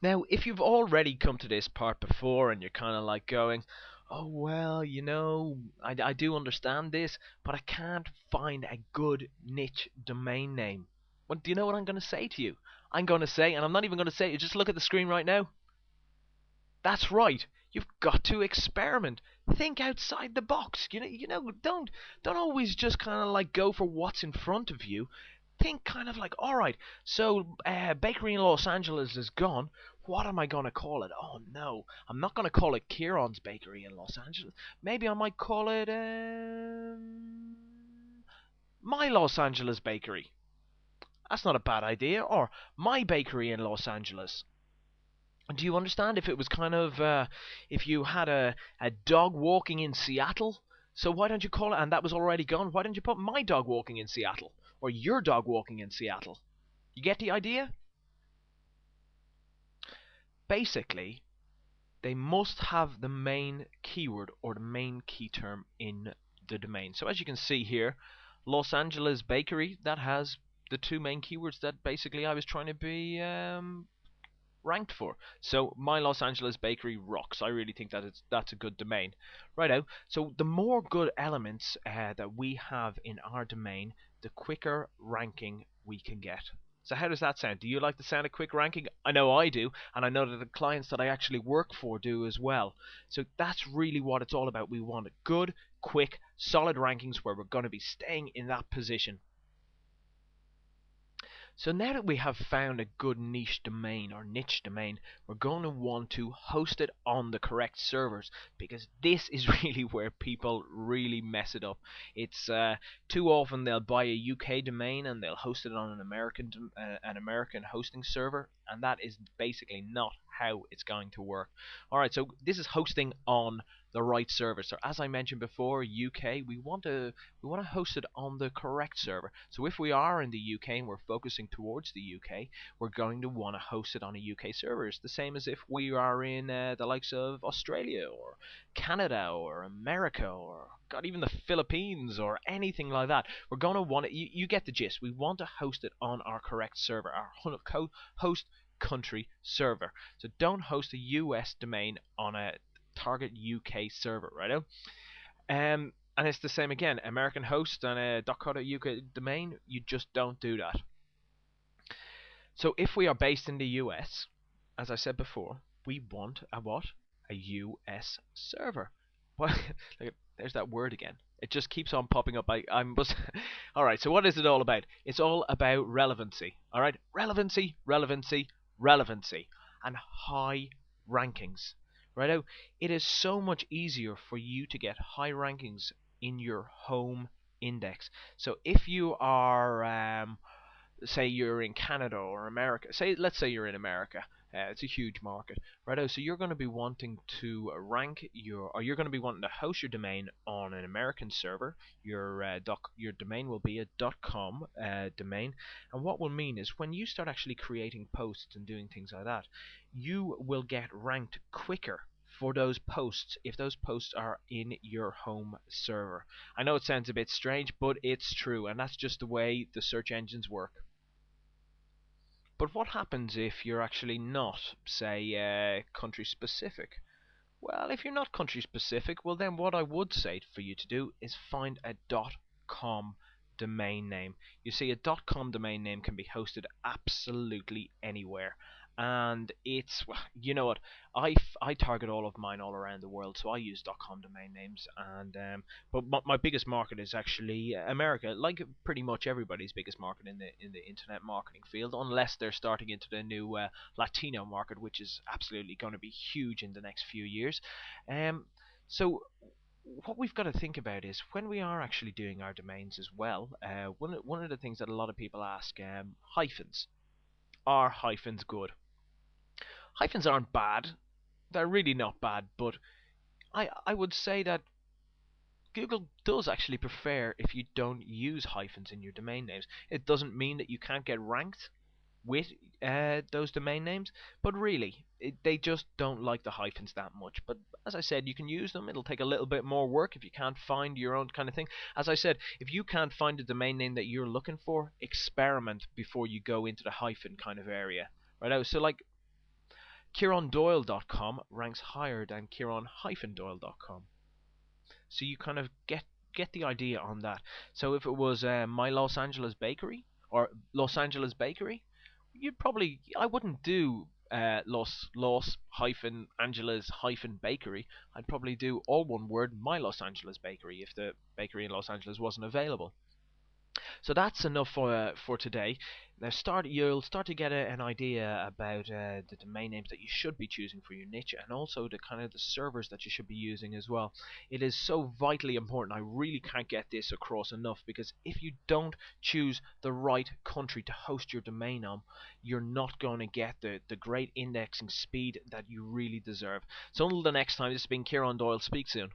Now, if you've already come to this part before and you're kind of like going, oh, well, I do understand this, but I can't find a good niche domain name. Well, do you know what I'm going to say to you? I'm going to say, and I'm not even going to say it, just look at the screen right now. That's right. You've got to experiment. Think outside the box. Don't always just kind of like go for what's in front of you. Think kind of like, all right, so bakery in Los Angeles is gone. What am I gonna call it? Oh no, I'm not gonna call it Kieran's Bakery in Los Angeles. Maybe I might call it my Los Angeles Bakery. That's not a bad idea. Or my bakery in Los Angeles. Do you understand? If it was kind of, if you had a dog walking in Seattle, so why don't you call it, and that was already gone, why don't you put my dog walking in Seattle? Or your dog walking in Seattle? You get the idea? Basically, they must have the main keyword or the main key term in the domain. So as you can see here, Los Angeles Bakery, that has the two main keywords that basically I was trying to be ranked for. So my Los Angeles Bakery rocks. I really think that that's a good domain. Righto. So the more good elements that we have in our domain, the quicker ranking we can get. So how does that sound? Do you like the sound of quick ranking? I know I do, and I know that the clients that I actually work for do as well. So that's really what it's all about. We want good, quick, solid rankings where we're going to be staying in that position. So now that we have found a good niche domain or niche domain, we're going to want to host it on the correct servers, because this is really where people really mess it up. It's too often they'll buy a UK domain and they'll host it on an American hosting server, and that is basically not how it's going to work. Alright, so this is hosting on the right server. So as I mentioned before, UK, we want to host it on the correct server. So if we are in the UK and we're focusing towards the UK, we're going to want to host it on a UK server. It's the same as if we are in the likes of Australia or Canada or America or God, even the Philippines or anything like that. We're going to want it. You get the gist. We want to host it on our correct server, our host country server. So don't host a US domain on a target UK server, right? And it's the same again. American host and a .co.uk domain, you just don't do that. So if we are based in the US, as I said before, we want a what? A US server. Well, there's that word again. It just keeps on popping up. I'm just all right. So what is it all about? It's all about relevancy. All right, relevancy, relevancy, relevancy, and high rankings. Right? It is so much easier for you to get high rankings in your home index. So if you are say you're in Canada or America, let's say you're in America, it's a huge market, right? So you're going to be wanting to you're going to be wanting to host your domain on an American server. Your domain will be a .com domain, and what will mean is when you start actually creating posts and doing things like that, you will get ranked quicker for those posts if those posts are in your home server. I know it sounds a bit strange, but it's true, and that's just the way the search engines work. But what happens if you're actually not, say, country specific? Well, if you're not country specific, well then what I would say for you to do is find a .com domain name. You see, a .com domain name can be hosted absolutely anywhere. And it's, you know what, I target all of mine all around the world, so I use .com domain names. And but my biggest market is actually America, like pretty much everybody's biggest market in the internet marketing field, unless they're starting into the new Latino market, which is absolutely going to be huge in the next few years. So what we've got to think about is when we are actually doing our domains as well. One of the things that a lot of people ask, hyphens. Are hyphens good? Hyphens aren't bad. They're really not bad, but I would say that Google does actually prefer if you don't use hyphens in your domain names. It doesn't mean that you can't get ranked with those domain names, but really, they just don't like the hyphens that much. But as I said, you can use them. It'll take a little bit more work if you can't find your own kind of thing. As I said, if you can't find a domain name that you're looking for, experiment before you go into the hyphen kind of area. right out. So like KieranDoyle.com ranks higher than Kieran-Doyle.com. So you kind of get the idea on that. So if it was my Los Angeles Bakery or Los Angeles Bakery, you'd probably I wouldn't do Los hyphen Angeles hyphen Bakery. I'd probably do all one word my Los Angeles Bakery if the bakery in Los Angeles wasn't available. So that's enough for today. Now you'll start to get an idea about the domain names that you should be choosing for your niche, and also the kind of the servers that you should be using as well. It is so vitally important. I really can't get this across enough, because if you don't choose the right country to host your domain on, you're not going to get the great indexing speed that you really deserve. So until the next time, this has been Kieran Doyle. Speak soon.